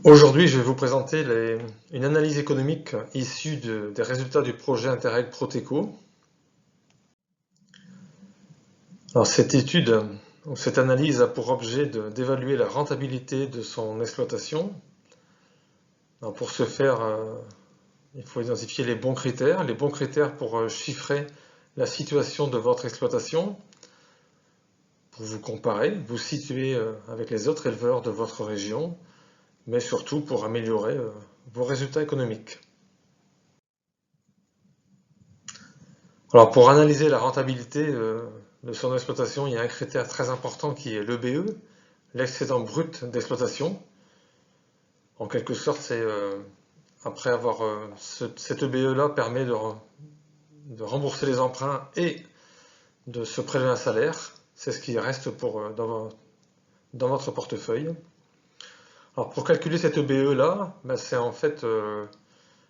Aujourd'hui, je vais vous présenter une analyse économique issue des résultats du projet Interreg Proteco. Alors, cette étude ou cette analyse a pour objet d'évaluer la rentabilité de son exploitation. Alors, pour ce faire, il faut identifier les bons critères pour chiffrer la situation de votre exploitation, pour vous comparer, vous situer avec les autres éleveurs de votre région, mais surtout pour améliorer vos résultats économiques. Alors pour analyser la rentabilité de son exploitation, il y a un critère très important qui est l'EBE, l'excédent brut d'exploitation. En quelque sorte, c'est après avoir cet EBE-là permet de rembourser les emprunts et de se prélever un salaire. C'est ce qui reste dans votre portefeuille. Alors pour calculer cet EBE-là, c'est en fait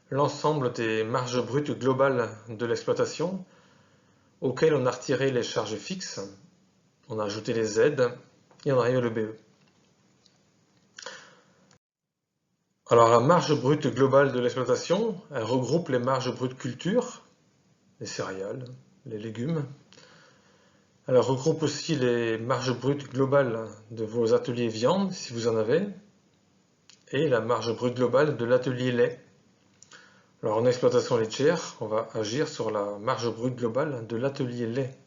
l'ensemble des marges brutes globales de l'exploitation auxquelles on a retiré les charges fixes, on a ajouté les aides et on arrive à l'EBE. Alors la marge brute globale de l'exploitation, elle regroupe les marges brutes culture, les céréales, les légumes. Elle regroupe aussi les marges brutes globales de vos ateliers viande, si vous en avez, et la marge brute globale de l'atelier lait. Alors en exploitation laitière, on va agir sur la marge brute globale de l'atelier lait.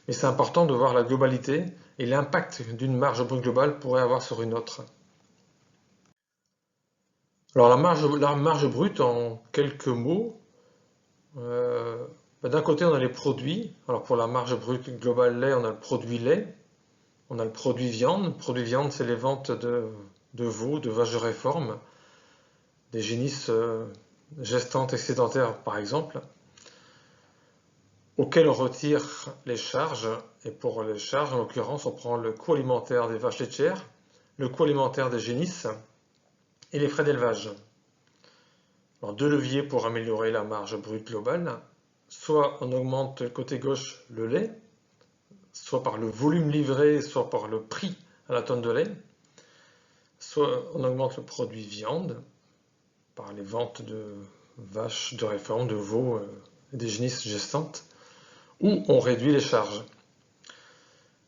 Mais c'est important de voir la globalité et l'impact d'une marge brute globale pourrait avoir sur une autre. Alors la marge brute, en quelques mots, d'un côté on a les produits. Alors pour la marge brute globale lait, on a le produit lait, on a le produit viande. Le produit viande, c'est les ventes de veaux, de vaches de réforme, des génisses gestantes excédentaires par exemple, auxquelles on retire les charges. Et pour les charges, en l'occurrence, on prend le coût alimentaire des vaches laitières, le coût alimentaire des génisses et les frais d'élevage. Alors, deux leviers pour améliorer la marge brute globale. Soit on augmente côté gauche le lait, soit par le volume livré, soit par le prix à la tonne de lait. Soit on augmente le produit viande par les ventes de vaches de réforme, de veaux et des génisses gestantes, ou on réduit les charges.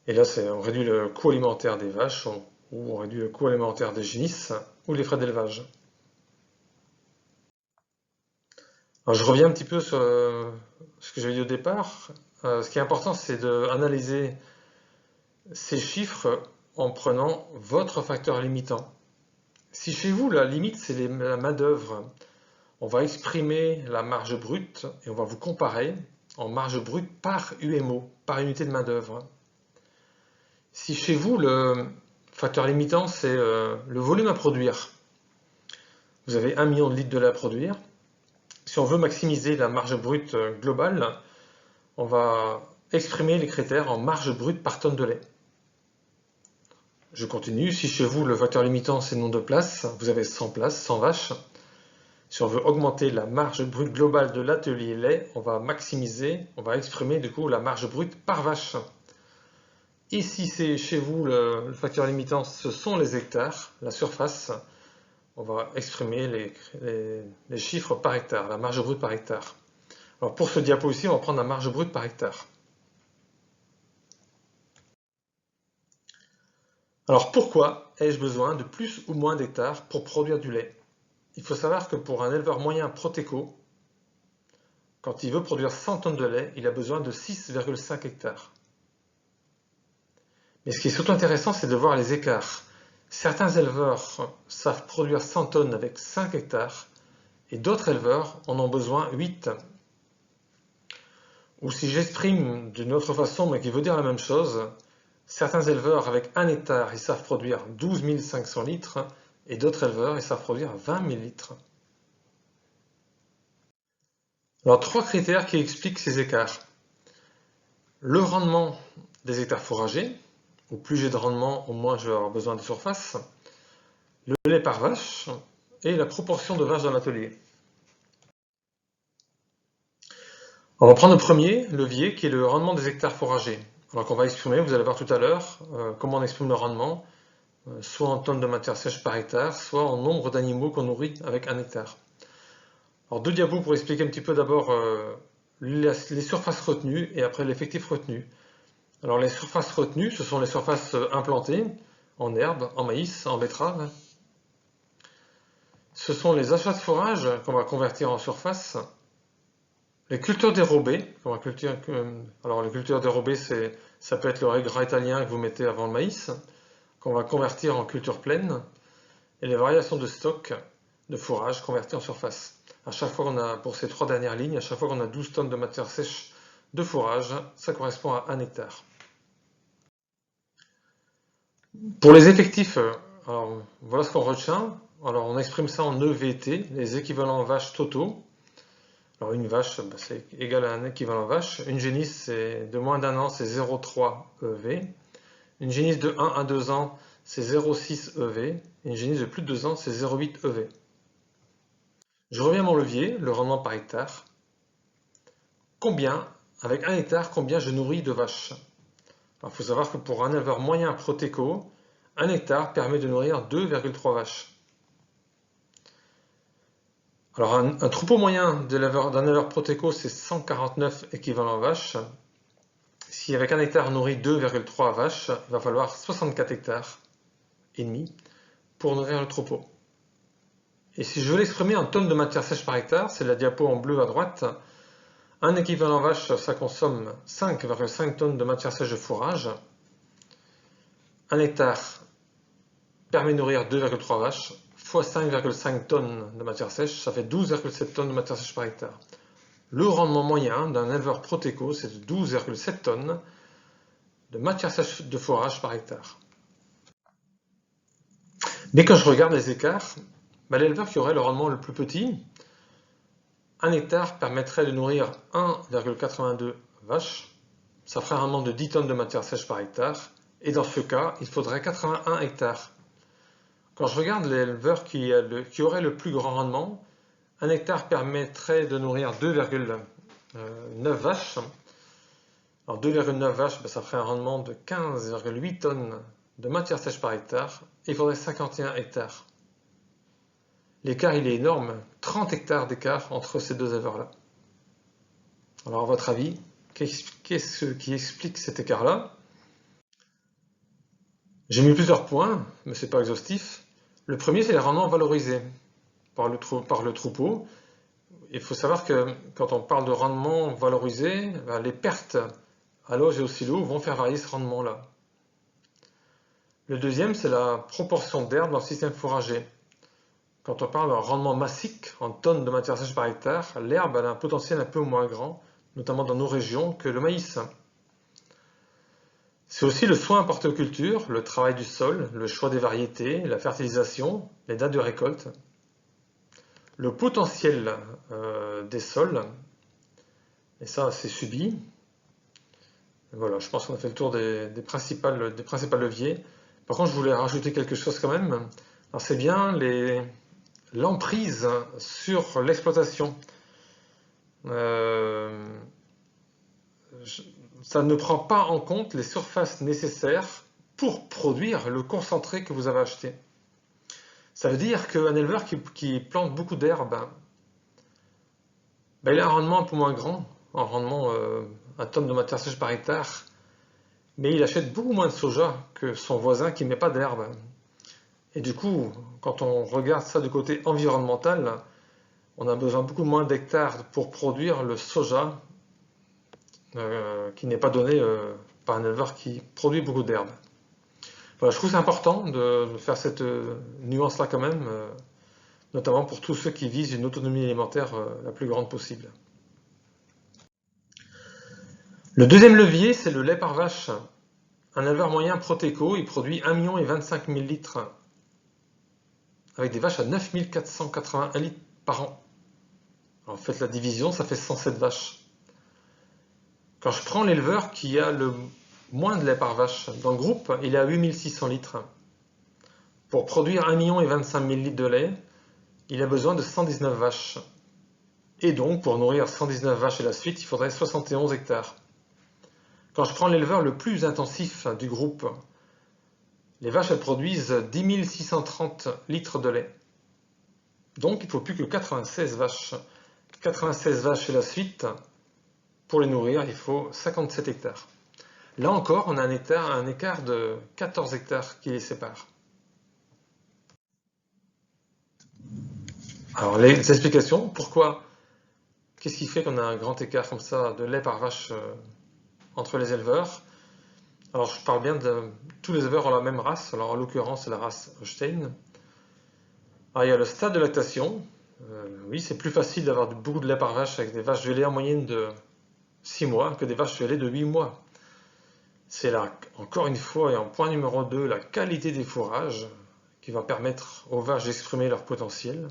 Et là, on réduit le coût alimentaire des vaches, ou on réduit le coût alimentaire des génisses, ou les frais d'élevage. Alors, je reviens un petit peu sur ce que j'avais dit au départ. Ce qui est important, c'est d'analyser ces chiffres en prenant votre facteur limitant. Si chez vous, la limite, c'est la main-d'œuvre, on va exprimer la marge brute et on va vous comparer en marge brute par UMO, par unité de main-d'œuvre. Si chez vous, le facteur limitant, c'est le volume à produire, vous avez 1 million de litres de lait à produire. Si on veut maximiser la marge brute globale, on va exprimer les critères en marge brute par tonne de lait. Je continue. Si chez vous, le facteur limitant, c'est le nombre de places, vous avez 100 places, 100 vaches. Si on veut augmenter la marge brute globale de l'atelier lait, on va maximiser, on va exprimer du coup la marge brute par vache. Et si c'est chez vous, le facteur limitant, ce sont les hectares, la surface, on va exprimer les chiffres par hectare, la marge brute par hectare. Alors pour ce diapo ici, on va prendre la marge brute par hectare. Alors pourquoi ai-je besoin de plus ou moins d'hectares pour produire du lait? Il faut savoir que pour un éleveur moyen Proteco, quand il veut produire 100 tonnes de lait, il a besoin de 6,5 hectares. Mais ce qui est surtout intéressant, c'est de voir les écarts. Certains éleveurs savent produire 100 tonnes avec 5 hectares et d'autres éleveurs en ont besoin 8. Ou si j'exprime d'une autre façon, mais qui veut dire la même chose, certains éleveurs avec 1 hectare, ils savent produire 12 500 litres et d'autres éleveurs, ils savent produire 20 000 litres. Alors, 3 critères qui expliquent ces écarts. Le rendement des hectares fourragés. Au plus j'ai de rendement, au moins je vais avoir besoin de surface. Le lait par vache et la proportion de vaches dans l'atelier. On va prendre le premier levier qui est le rendement des hectares fourragés. Alors qu'on va exprimer, vous allez voir tout à l'heure comment on exprime le rendement. soit en tonnes de matière sèche par hectare, soit en nombre d'animaux qu'on nourrit avec 1 hectare. Alors 2 diapos pour expliquer un petit peu d'abord les surfaces retenues et après l'effectif retenu. Alors les surfaces retenues, ce sont les surfaces implantées en herbe, en maïs, en betterave. Ce sont les achats de fourrage qu'on va convertir en surface. Les cultures dérobées, alors les cultures dérobées, ça peut être le gras italien que vous mettez avant le maïs, qu'on va convertir en culture pleine, et les variations de stock de fourrage converties en surface. À chaque fois qu'on a, pour ces 3 dernières lignes, à chaque fois qu'on a 12 tonnes de matière sèche de fourrage, ça correspond à 1 hectare. Pour les effectifs, alors, voilà ce qu'on retient. Alors on exprime ça en EVT, les équivalents vaches totaux. Alors une vache, c'est égal à un équivalent vache. Une génisse c'est de moins d'1 an, c'est 0,3 EV. Une génisse de 1 à 2 ans, c'est 0,6 EV. Une génisse de plus de 2 ans, c'est 0,8 EV. Je reviens à mon levier, le rendement par hectare. Avec 1 hectare, combien je nourris de vaches? Il faut savoir que pour un éleveur moyen protéco, 1 hectare permet de nourrir 2,3 vaches. Alors un troupeau moyen d'un éleveur protéco, c'est 149 équivalents vaches. Si avec 1 hectare on nourrit 2,3 vaches, il va falloir 64 hectares et demi pour nourrir le troupeau. Et si je veux l'exprimer en tonnes de matière sèche par hectare, c'est la diapo en bleu à droite, un équivalent vache, ça consomme 5,5 tonnes de matière sèche de fourrage. 1 hectare permet de nourrir 2,3 vaches, fois 5,5 tonnes de matière sèche, ça fait 12,7 tonnes de matière sèche par hectare. Le rendement moyen d'un éleveur protéco, c'est de 12,7 tonnes de matière sèche de fourrage par hectare. Mais quand je regarde les écarts, l'éleveur qui aurait le rendement le plus petit, 1 hectare permettrait de nourrir 1,82 vaches, ça ferait un rendement de 10 tonnes de matière sèche par hectare, et dans ce cas, il faudrait 81 hectares. Quand je regarde l'éleveur qui aurait le plus grand rendement, 1 hectare permettrait de nourrir 2,9 vaches. Alors 2,9 vaches, ça ferait un rendement de 15,8 tonnes de matière sèche par hectare, et il faudrait 51 hectares. L'écart, il est énorme, 30 hectares d'écart entre ces deux éleveurs-là. Alors, à votre avis, qu'est-ce qui explique cet écart-là? J'ai mis plusieurs points, mais ce n'est pas exhaustif. Le premier, c'est les rendements valorisés par le troupeau. Il faut savoir que quand on parle de rendement valorisé, les pertes à l'auge et au silo vont faire varier ce rendement-là. Le deuxième, c'est la proportion d'herbe dans le système fourrager. Quand on parle d'un rendement massique en tonnes de matière sèche par hectare, l'herbe a un potentiel un peu moins grand, notamment dans nos régions, que le maïs. C'est aussi le soin apporté aux cultures, le travail du sol, le choix des variétés, la fertilisation, les dates de récolte, le potentiel des sols, et ça c'est subi. Voilà, je pense qu'on a fait le tour des principaux leviers. Par contre, je voulais rajouter quelque chose quand même. Alors c'est bien l'emprise sur l'exploitation. Ça ne prend pas en compte les surfaces nécessaires pour produire le concentré que vous avez acheté. Ça veut dire qu'un éleveur qui plante beaucoup d'herbes, il a un rendement un peu moins grand, un rendement à tonne de matière sèche par hectare, mais il achète beaucoup moins de soja que son voisin qui ne met pas d'herbe. Et du coup, quand on regarde ça du côté environnemental, on a besoin beaucoup moins d'hectares pour produire le soja qui n'est pas donné par un éleveur qui produit beaucoup d'herbes. Voilà, je trouve c'est important de faire cette nuance-là quand même, notamment pour tous ceux qui visent une autonomie alimentaire la plus grande possible. Le deuxième levier, c'est le lait par vache. Un éleveur moyen Protéco, il produit 1,25 million de litres avec des vaches à 9 481 litres par an. Alors faites la division, ça fait 107 vaches. Quand je prends l'éleveur qui a le moins de lait par vache, dans le groupe, il est à 8600 litres. Pour produire 1,25 million de litres de lait, il a besoin de 119 vaches. Et donc, pour nourrir 119 vaches et la suite, il faudrait 71 hectares. Quand je prends l'éleveur le plus intensif du groupe, Les vaches, elles produisent 10 630 litres de lait. Donc, il ne faut plus que 96 vaches. 96 vaches et la suite. Pour les nourrir, il faut 57 hectares. Là encore, on a un écart de 14 hectares qui les sépare. Alors, les explications, pourquoi? Qu'est-ce qui fait qu'on a un grand écart comme ça de lait par vache entre les éleveurs? Alors, je parle bien de tous les éleveurs ont la même race. Alors, en l'occurrence, c'est la race Holstein. Alors, il y a le stade de lactation. Oui, c'est plus facile d'avoir beaucoup de lait par vache avec des vaches de lait en moyenne de 6 mois que des vaches de lait de 8 mois. C'est là, encore une fois, et en point numéro 2, la qualité des fourrages qui va permettre aux vaches d'exprimer leur potentiel.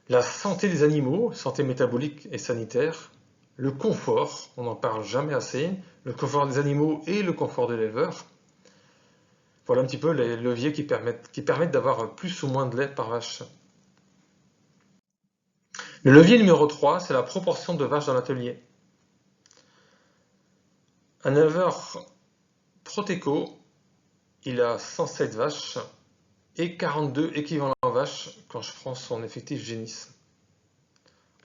La santé des animaux, santé métabolique et sanitaire. Le confort, on n'en parle jamais assez. Le confort des animaux et le confort de l'éleveur. Voilà un petit peu les leviers qui permettent d'avoir plus ou moins de lait par vache. Le levier numéro 3, c'est la proportion de vaches dans l'atelier. Un éleveur Proteco, il a 107 vaches et 42 équivalents vaches quand je prends son effectif Génis.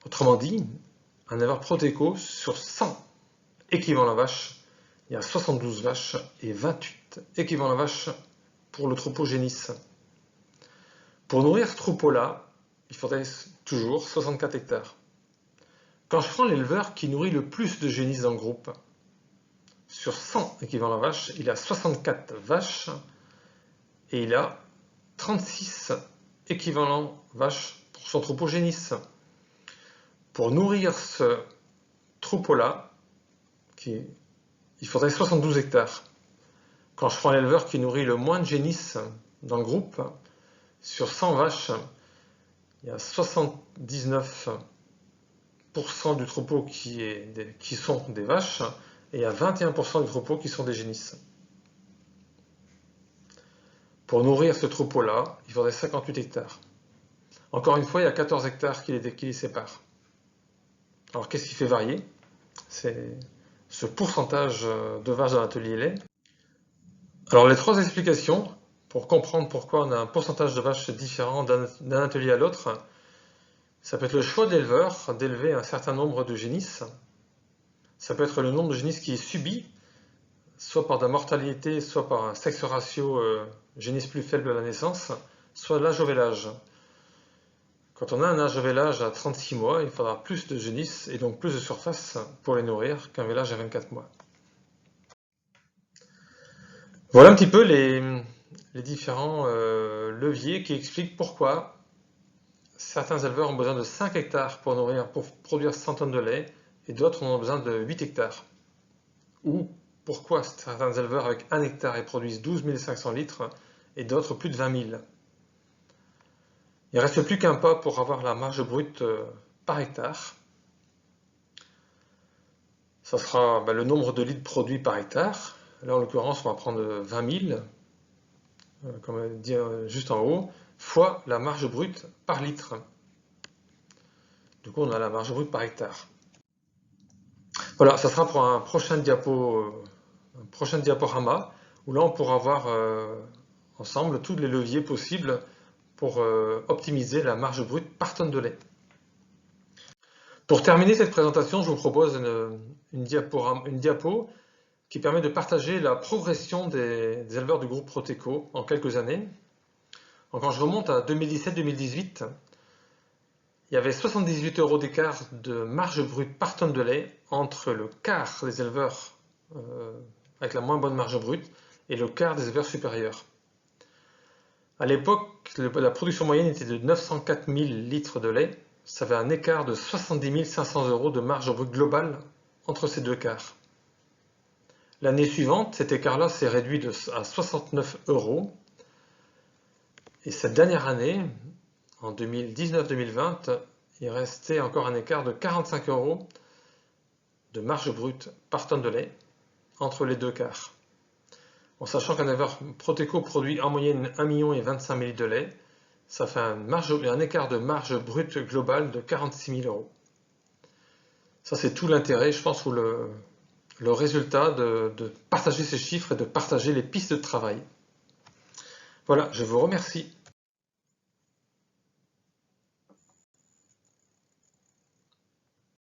Autrement dit, un éleveur Proteco, sur 100 équivalents vaches, il y a 72 vaches et 28 équivalents vaches pour le troupeau Génis. Pour nourrir ce troupeau-là, il faudrait toujours 64 hectares. Quand je prends l'éleveur qui nourrit le plus de génisses dans le groupe, sur 100 équivalents vaches, il a 64 vaches et il a 36 équivalents vaches pour son troupeau génisse. Pour nourrir ce troupeau-là, il faudrait 72 hectares. Quand je prends l'éleveur qui nourrit le moins de génisses dans le groupe, sur 100 vaches, il y a 79% du troupeau qui sont des vaches et il y a 21% du troupeau qui sont des génisses. Pour nourrir ce troupeau-là, il faudrait 58 hectares. Encore une fois, il y a 14 hectares qui les séparent. Alors qu'est-ce qui fait varier? C'est ce pourcentage de vaches dans l'atelier lait. Alors les 3 explications pour comprendre pourquoi on a un pourcentage de vaches différent d'un atelier à l'autre, ça peut être le choix de l'éleveur d'élever un certain nombre de génisses. Ça peut être le nombre de génisses qui est subi, soit par de la mortalité, soit par un sexe ratio génisse plus faible à la naissance, soit l'âge au vélage. Quand on a un âge au vélage à 36 mois, il faudra plus de génisses et donc plus de surface pour les nourrir qu'un vélage à 24 mois. Voilà un petit peu les différents leviers qui expliquent pourquoi certains éleveurs ont besoin de 5 hectares pour produire 100 tonnes de lait et d'autres en ont besoin de 8 hectares. Ou pourquoi certains éleveurs avec 1 hectare produisent 12 500 litres et d'autres plus de 20 000. Il ne reste plus qu'un pas pour avoir la marge brute par hectare. Ça sera le nombre de litres produits par hectare. Là, en l'occurrence, on va prendre 20 000, comme dit juste en haut, fois la marge brute par litre. Du coup, on a la marge brute par hectare. Voilà, ça sera pour un prochain diaporama, où là, on pourra voir ensemble tous les leviers possibles pour optimiser la marge brute par tonne de lait. Pour terminer cette présentation, je vous propose une diapo qui permet de partager la progression des éleveurs du groupe Proteco en quelques années. Donc, quand je remonte à 2017-2018, il y avait 78 € d'écart de marge brute par tonne de lait entre le quart des éleveurs avec la moins bonne marge brute et le quart des éleveurs supérieurs. À l'époque, la production moyenne était de 904 000 litres de lait. Ça avait un écart de 70 500 € de marge brute globale entre ces deux quarts. L'année suivante, cet écart-là s'est réduit à 69 €. Et cette dernière année, en 2019-2020, il restait encore un écart de 45 € de marge brute par tonne de lait entre les deux quarts. En sachant qu'un éleveur Proteco produit en moyenne 1 25 000 litres de lait, ça fait un écart de marge brute globale de 46 000 €. Ça, c'est tout l'intérêt, je pense, ou le résultat de partager ces chiffres et de partager les pistes de travail. Voilà, je vous remercie.